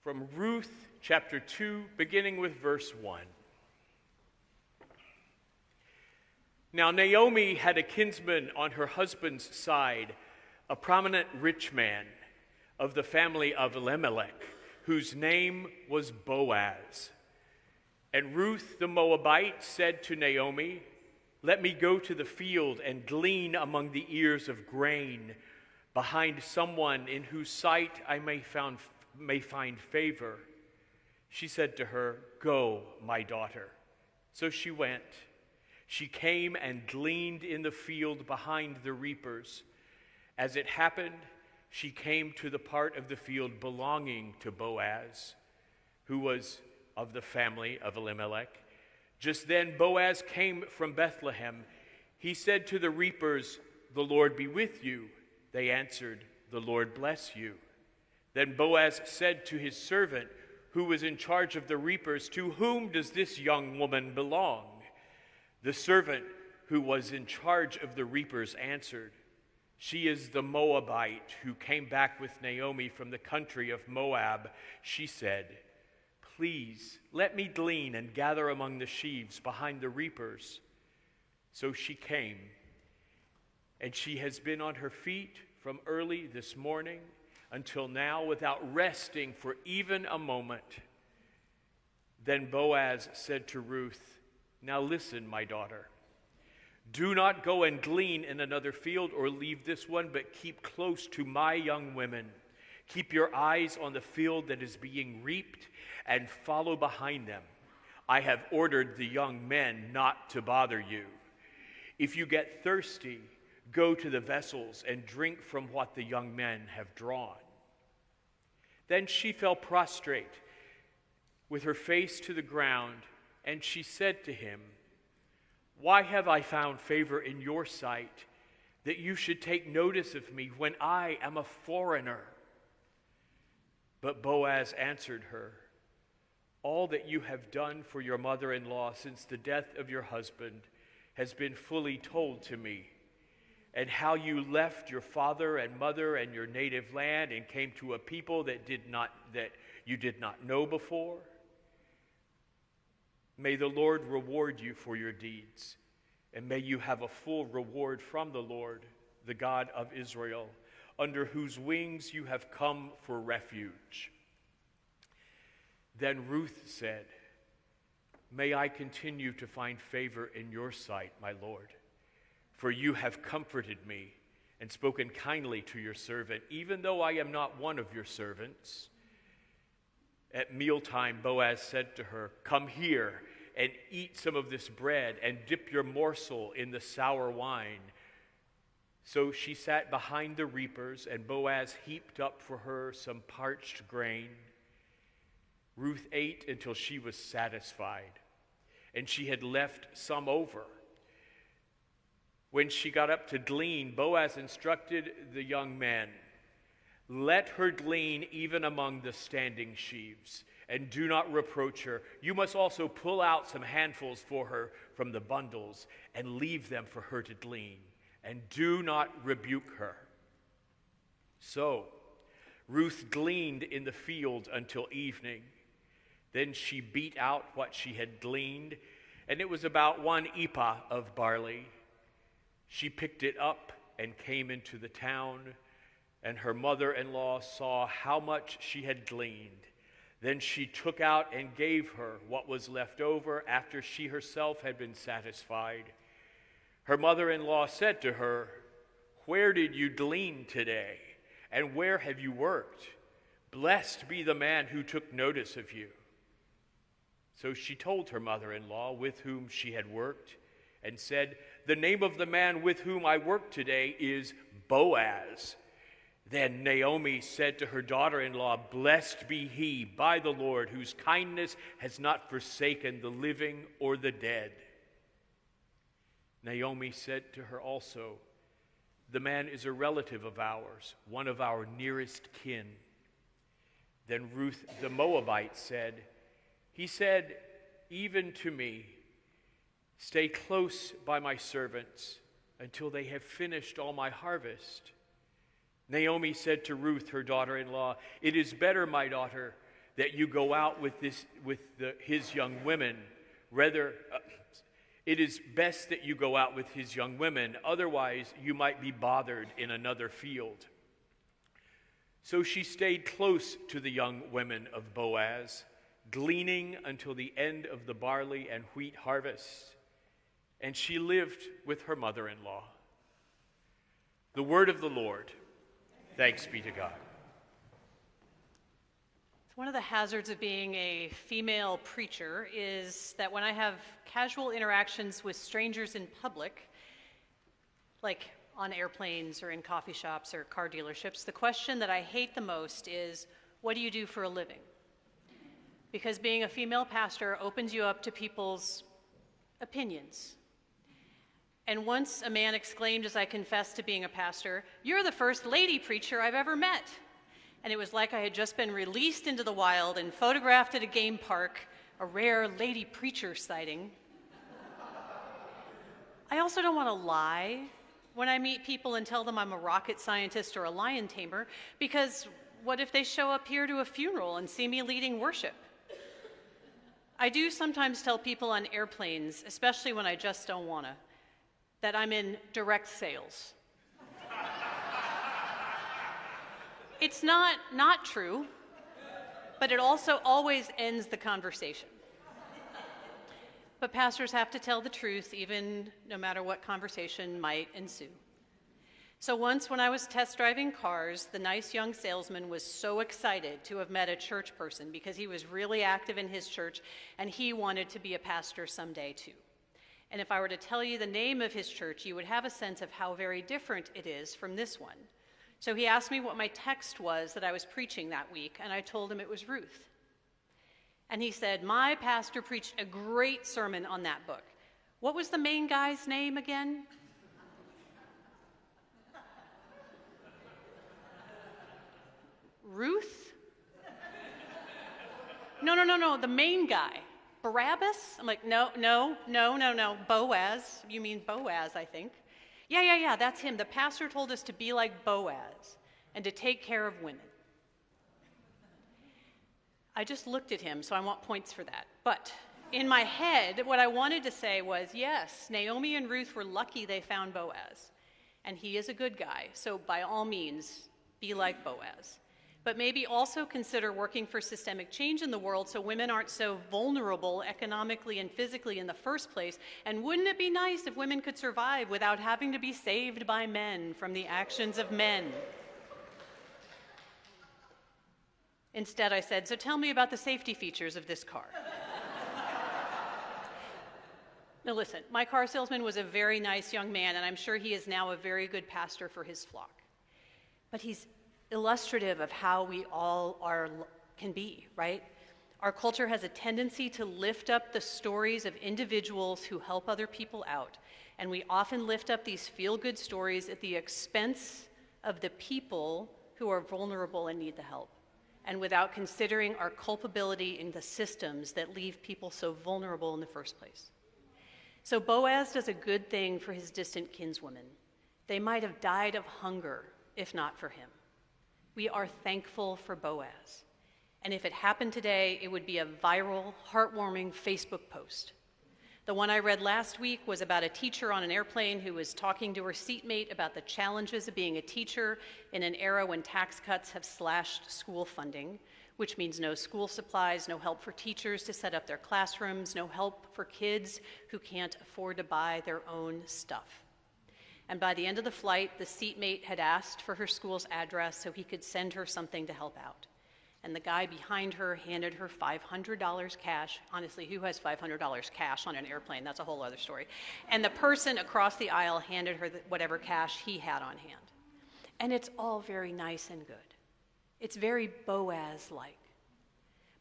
from Ruth chapter 2, beginning with verse 1. Now Naomi had a kinsman on her husband's side, a prominent rich man of the family of Elimelech, whose name was Boaz. And Ruth the Moabite said to Naomi, "Let me go to the field and glean among the ears of grain behind someone in whose sight I may find favor." She said to her, "Go, my daughter." So she went. She came and gleaned in the field behind the reapers. As it happened, she came to the part of the field belonging to Boaz, who was of the family of Elimelech. Just then Boaz came from Bethlehem. He said to the reapers, "The Lord be with you." They answered, "The Lord bless you." Then Boaz said to his servant, who was in charge of the reapers, "To whom does this young woman belong?" The servant who was in charge of the reapers answered, "She is the Moabite who came back with Naomi from the country of Moab." She said, "Please let me glean and gather among the sheaves behind the reapers." So she came, and she has been on her feet from early this morning until now without resting for even a moment. Then Boaz said to Ruth, "Now listen, my daughter. Do not go and glean in another field or leave this one, but keep close to my young women. Keep your eyes on the field that is being reaped and follow behind them. I have ordered the young men not to bother you. If you get thirsty, go to the vessels and drink from what the young men have drawn." Then she fell prostrate with her face to the ground, and she said to him, "Why have I found favor in your sight, that you should take notice of me when I am a foreigner?" But Boaz answered her, "All that you have done for your mother-in-law since the death of your husband has been fully told to me, and how you left your father and mother and your native land and came to a people that you did not know before. May the Lord reward you for your deeds, and may you have a full reward from the Lord, the God of Israel, under whose wings you have come for refuge." Then Ruth said, "May I continue to find favor in your sight, my Lord, for you have comforted me and spoken kindly to your servant, even though I am not one of your servants." At mealtime, Boaz said to her, "Come here and eat some of this bread and dip your morsel in the sour wine." So she sat behind the reapers, and Boaz heaped up for her some parched grain. Ruth ate until she was satisfied, and she had left some over. When she got up to glean, Boaz instructed the young men, "Let her glean even among the standing sheaves, and do not reproach her. You must also pull out some handfuls for her from the bundles and leave them for her to glean, and do not rebuke her." So Ruth gleaned in the field until evening. Then she beat out what she had gleaned, and it was about 1 ephah of barley. She picked it up and came into the town, and her mother-in-law saw how much she had gleaned. Then she took out and gave her what was left over after she herself had been satisfied. Her mother-in-law said to her, "Where did you glean today, and where have you worked? Blessed be the man who took notice of you." So she told her mother-in-law with whom she had worked, and said, "The name of the man with whom I work today is Boaz." Then Naomi said to her daughter-in-law, "Blessed be he by the Lord, whose kindness has not forsaken the living or the dead." Naomi said to her also, "The man is a relative of ours, one of our nearest kin." Then Ruth the Moabite said, "He said even to me, 'Stay close by my servants until they have finished all my harvest.'" Naomi said to Ruth, her daughter-in-law, "It is better, my daughter, that you go out with his young women. Rather, it is best that you go out with his young women. Otherwise, you might be bothered in another field. So she stayed close to the young women of Boaz, gleaning until the end of the barley and wheat harvest. And she lived with her mother-in-law. The word of the Lord. Thanks be to God. One of the hazards of being a female preacher is that when I have casual interactions with strangers in public, like on airplanes or in coffee shops or car dealerships, the question that I hate the most is, what do you do for a living? Because being a female pastor opens you up to people's opinions. And once a man exclaimed as I confessed to being a pastor, "You're the first lady preacher I've ever met." And it was like I had just been released into the wild and photographed at a game park, a rare lady preacher sighting. I also don't want to lie when I meet people and tell them I'm a rocket scientist or a lion tamer, because what if they show up here to a funeral and see me leading worship? I do sometimes tell people on airplanes, especially when I just don't want to, that I'm in direct sales. It's not true, but it also always ends the conversation. But pastors have to tell the truth, even no matter what conversation might ensue. So once when I was test driving cars, the nice young salesman was so excited to have met a church person because he was really active in his church and he wanted to be a pastor someday too. And if I were to tell you the name of his church, you would have a sense of how very different it is from this one. So he asked me what my text was that I was preaching that week, and I told him it was Ruth. And he said, "My pastor preached a great sermon on that book. What was the main guy's name again?" Ruth? No, the main guy. Barabbas? I'm like, no, Boaz. You mean Boaz, I think. Yeah, that's him. The pastor told us to be like Boaz and to take care of women. I just looked at him, so I want points for that. But in my head, what I wanted to say was, yes, Naomi and Ruth were lucky they found Boaz. And he is a good guy, so by all means, be like Boaz. But maybe also consider working for systemic change in the world so women aren't so vulnerable economically and physically in the first place. And wouldn't it be nice if women could survive without having to be saved by men from the actions of men? Instead, I said, "So tell me about the safety features of this car." Now listen, my car salesman was a very nice young man, and I'm sure he is now a very good pastor for his flock. But he's illustrative of how we all can be, right? Our culture has a tendency to lift up the stories of individuals who help other people out, and we often lift up these feel-good stories at the expense of the people who are vulnerable and need the help, and without considering our culpability in the systems that leave people so vulnerable in the first place. So Boaz does a good thing for his distant kinswoman. They might have died of hunger if not for him. We are thankful for Boaz. And if it happened today, it would be a viral, heartwarming Facebook post. The one I read last week was about a teacher on an airplane who was talking to her seatmate about the challenges of being a teacher in an era when tax cuts have slashed school funding, which means no school supplies, no help for teachers to set up their classrooms, no help for kids who can't afford to buy their own stuff. And by the end of the flight, the seatmate had asked for her school's address so he could send her something to help out. And the guy behind her handed her $500 cash. Honestly, who has $500 cash on an airplane? That's a whole other story. And the person across the aisle handed her whatever cash he had on hand. And it's all very nice and good. It's very Boaz-like.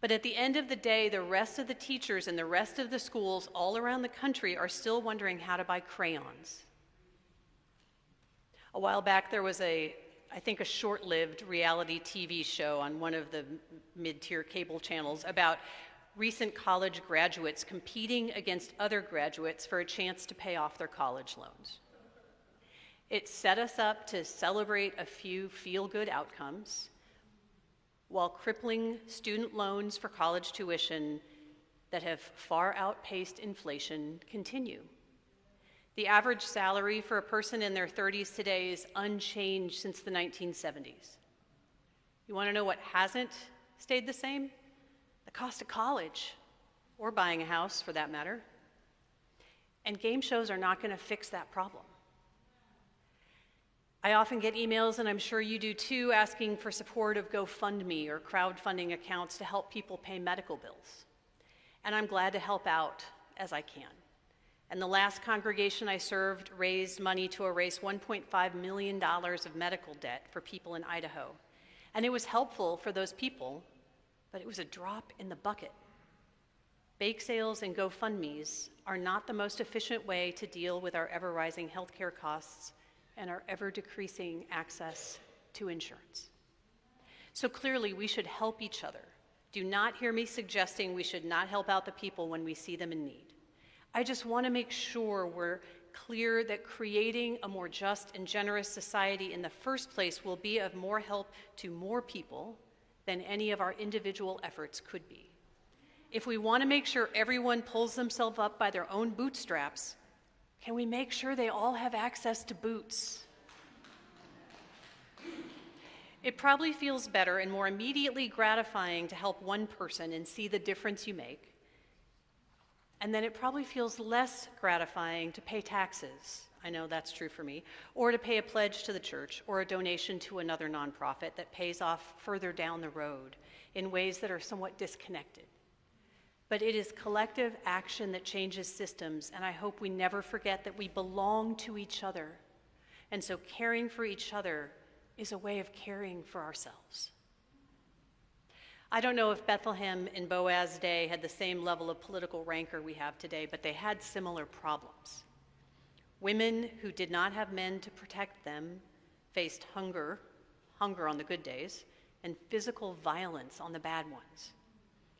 But at the end of the day, the rest of the teachers and the rest of the schools all around the country are still wondering how to buy crayons. A while back, there was I think a short-lived reality TV show on one of the mid-tier cable channels about recent college graduates competing against other graduates for a chance to pay off their college loans. It set us up to celebrate a few feel-good outcomes, while crippling student loans for college tuition that have far outpaced inflation continue. The average salary for a person in their 30s today is unchanged since the 1970s. You want to know what hasn't stayed the same? The cost of college, or buying a house for that matter. And game shows are not going to fix that problem. I often get emails, and I'm sure you do too, asking for support of GoFundMe or crowdfunding accounts to help people pay medical bills. And I'm glad to help out as I can. And the last congregation I served raised money to erase $1.5 million of medical debt for people in Idaho. And it was helpful for those people, but it was a drop in the bucket. Bake sales and GoFundMes are not the most efficient way to deal with our ever-rising healthcare costs and our ever-decreasing access to insurance. So clearly, we should help each other. Do not hear me suggesting we should not help out the people when we see them in need. I just want to make sure we're clear that creating a more just and generous society in the first place will be of more help to more people than any of our individual efforts could be. If we want to make sure everyone pulls themselves up by their own bootstraps, can we make sure they all have access to boots? It probably feels better and more immediately gratifying to help one person and see the difference you make. And then it probably feels less gratifying to pay taxes, I know that's true for me, or to pay a pledge to the church or a donation to another nonprofit that pays off further down the road in ways that are somewhat disconnected. But it is collective action that changes systems, and I hope we never forget that we belong to each other. And so caring for each other is a way of caring for ourselves. I don't know if Bethlehem in Boaz's day had the same level of political rancor we have today, but they had similar problems. Women who did not have men to protect them faced hunger on the good days, and physical violence on the bad ones.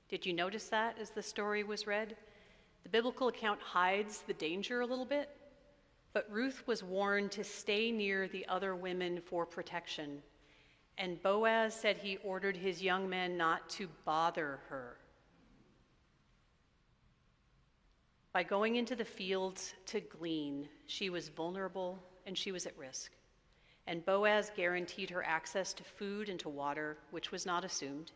Did you notice that as the story was read? The biblical account hides the danger a little bit, but Ruth was warned to stay near the other women for protection. And Boaz said he ordered his young men not to bother her. By going into the fields to glean, she was vulnerable and she was at risk. And Boaz guaranteed her access to food and to water, which was not assumed.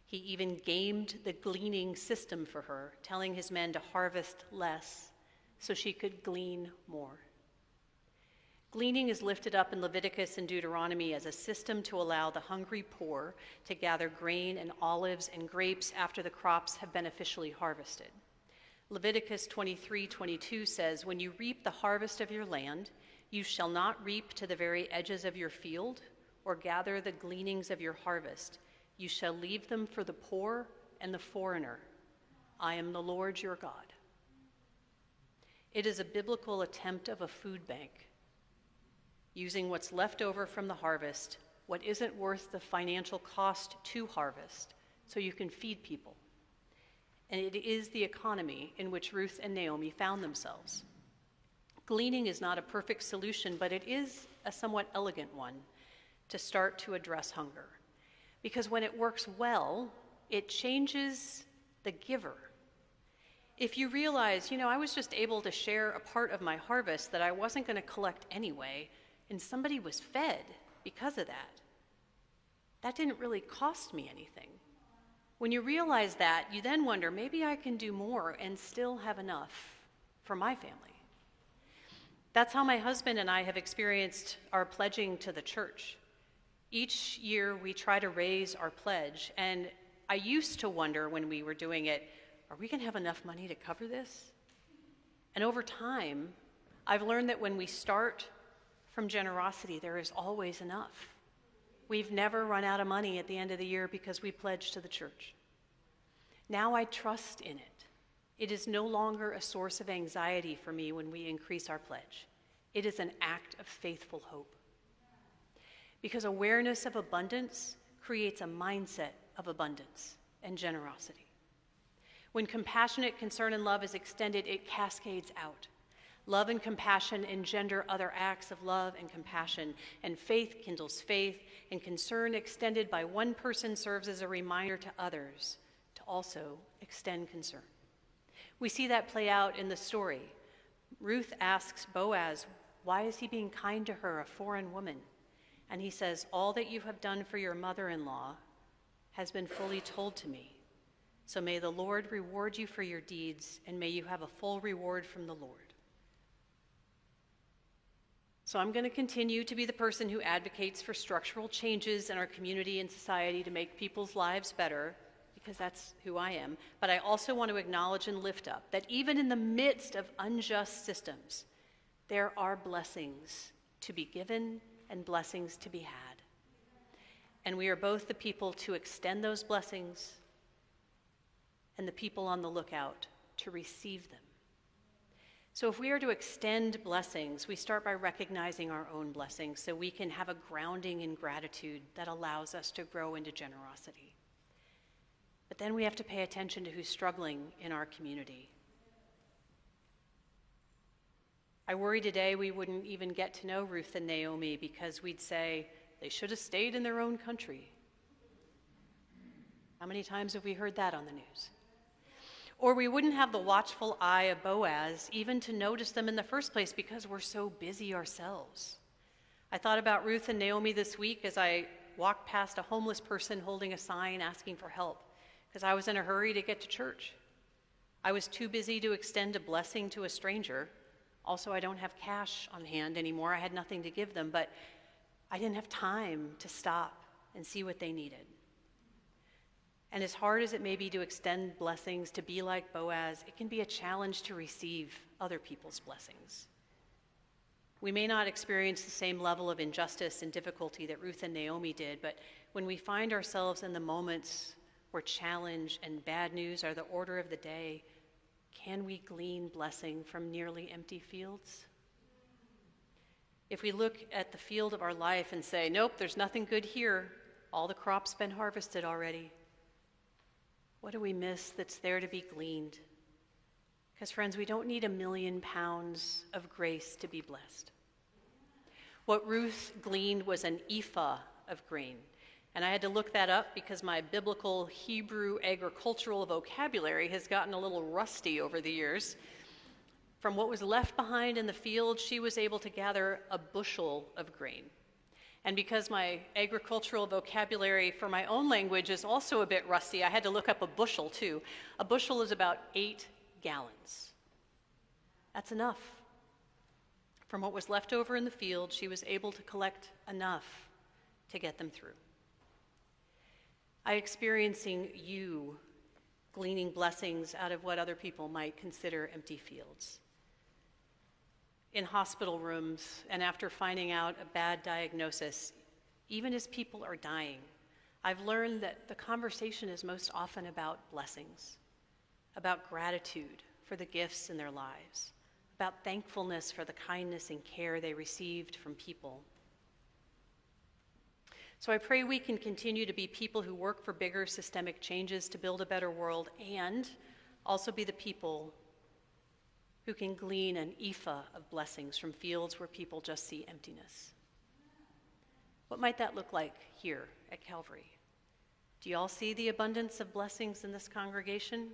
He even gamed the gleaning system for her, telling his men to harvest less so she could glean more. Gleaning is lifted up in Leviticus and Deuteronomy as a system to allow the hungry poor to gather grain and olives and grapes after the crops have been officially harvested. Leviticus 23:22 says, "When you reap the harvest of your land, you shall not reap to the very edges of your field or gather the gleanings of your harvest. You shall leave them for the poor and the foreigner. I am the Lord your God." It is a biblical attempt of a food bank, using what's left over from the harvest, what isn't worth the financial cost to harvest, so you can feed people. And it is the economy in which Ruth and Naomi found themselves. Gleaning is not a perfect solution, but it is a somewhat elegant one to start to address hunger. Because when it works well, it changes the giver. If you realize, I was just able to share a part of my harvest that I wasn't going to collect anyway, and somebody was fed because of that, that didn't really cost me anything. When you realize that, you then wonder, maybe I can do more and still have enough for my family. That's how my husband and I have experienced our pledging to the church. Each year we try to raise our pledge, and I used to wonder when we were doing it, are we going to have enough money to cover this? And over time, I've learned that when we start from generosity, there is always enough. We've never run out of money at the end of the year because we pledged to the church. Now I trust in it. It is no longer a source of anxiety for me when we increase our pledge. It is an act of faithful hope. Because awareness of abundance creates a mindset of abundance and generosity. When compassionate concern and love is extended, it cascades out. Love and compassion engender other acts of love and compassion, and faith kindles faith, and concern extended by one person serves as a reminder to others to also extend concern. We see that play out in the story. Ruth asks Boaz, why is he being kind to her, a foreign woman? And he says, all that you have done for your mother-in-law has been fully told to me. So may the Lord reward you for your deeds, and may you have a full reward from the Lord. So I'm going to continue to be the person who advocates for structural changes in our community and society to make people's lives better, because that's who I am. But I also want to acknowledge and lift up that even in the midst of unjust systems, there are blessings to be given and blessings to be had. And we are both the people to extend those blessings and the people on the lookout to receive them. So if we are to extend blessings, we start by recognizing our own blessings so we can have a grounding in gratitude that allows us to grow into generosity. But then we have to pay attention to who's struggling in our community. I worry today we wouldn't even get to know Ruth and Naomi because we'd say they should have stayed in their own country. How many times have we heard that on the news? Or we wouldn't have the watchful eye of Boaz even to notice them in the first place because we're so busy ourselves. I thought about Ruth and Naomi this week as I walked past a homeless person holding a sign asking for help because I was in a hurry to get to church. I was too busy to extend a blessing to a stranger. Also, I don't have cash on hand anymore. I had nothing to give them, but I didn't have time to stop and see what they needed. And as hard as it may be to extend blessings, to be like Boaz, it can be a challenge to receive other people's blessings. We may not experience the same level of injustice and difficulty that Ruth and Naomi did, but when we find ourselves in the moments where challenge and bad news are the order of the day, can we glean blessing from nearly empty fields? If we look at the field of our life and say, nope, there's nothing good here, all the crop's been harvested already, what do we miss that's there to be gleaned? Because friends, we don't need 1,000,000 pounds of grace to be blessed. What Ruth gleaned was an ephah of grain. And I had to look that up because my biblical Hebrew agricultural vocabulary has gotten a little rusty over the years. From what was left behind in the field, she was able to gather a bushel of grain. And because my agricultural vocabulary for my own language is also a bit rusty, I had to look up a bushel too. A bushel is about 8 gallons. That's enough. From what was left over in the field, she was able to collect enough to get them through. I'm experiencing you gleaning blessings out of what other people might consider empty fields. In hospital rooms, and after finding out a bad diagnosis, even as people are dying, I've learned that the conversation is most often about blessings, about gratitude for the gifts in their lives, about thankfulness for the kindness and care they received from people. So I pray we can continue to be people who work for bigger systemic changes to build a better world, and also be the people who can glean an ephah of blessings from fields where people just see emptiness. What might that look like here at Calvary? Do you all see the abundance of blessings in this congregation?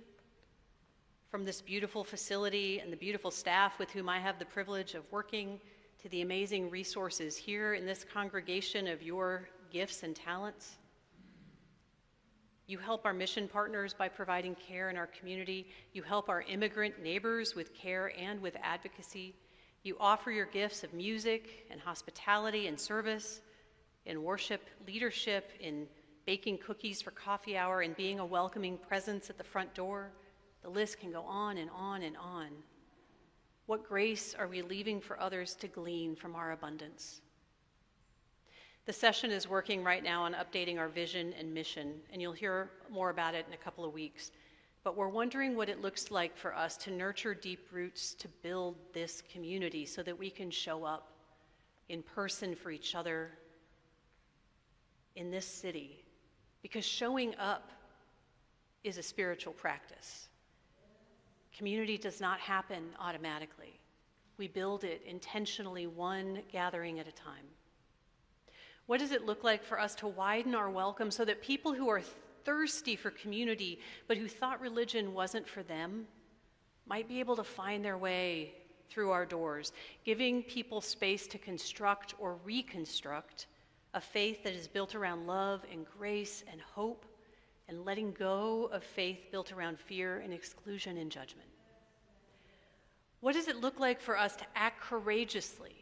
From this beautiful facility and the beautiful staff with whom I have the privilege of working, to the amazing resources here in this congregation of your gifts and talents. You help our mission partners by providing care in our community. You help our immigrant neighbors with care and with advocacy. You offer your gifts of music and hospitality and service, in worship, leadership, in baking cookies for coffee hour, and being a welcoming presence at the front door. The list can go on and on and on. What grace are we leaving for others to glean from our abundance? The session is working right now on updating our vision and mission, and you'll hear more about it in a couple of weeks. But we're wondering what it looks like for us to nurture deep roots to build this community so that we can show up in person for each other in this city. Because showing up is a spiritual practice. Community does not happen automatically. We build it intentionally, one gathering at a time. What does it look like for us to widen our welcome so that people who are thirsty for community, but who thought religion wasn't for them, might be able to find their way through our doors, giving people space to construct or reconstruct a faith that is built around love and grace and hope, and letting go of faith built around fear and exclusion and judgment? What does it look like for us to act courageously,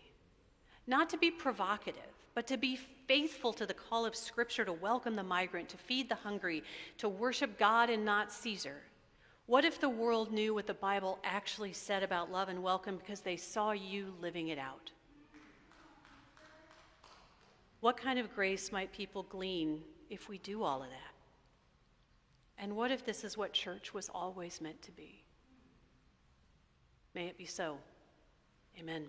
not to be provocative, but to be faithful to the call of Scripture to welcome the migrant, to feed the hungry, to worship God and not Caesar? What if the world knew what the Bible actually said about love and welcome because they saw you living it out? What kind of grace might people glean if we do all of that? And what if this is what church was always meant to be? May it be so. Amen.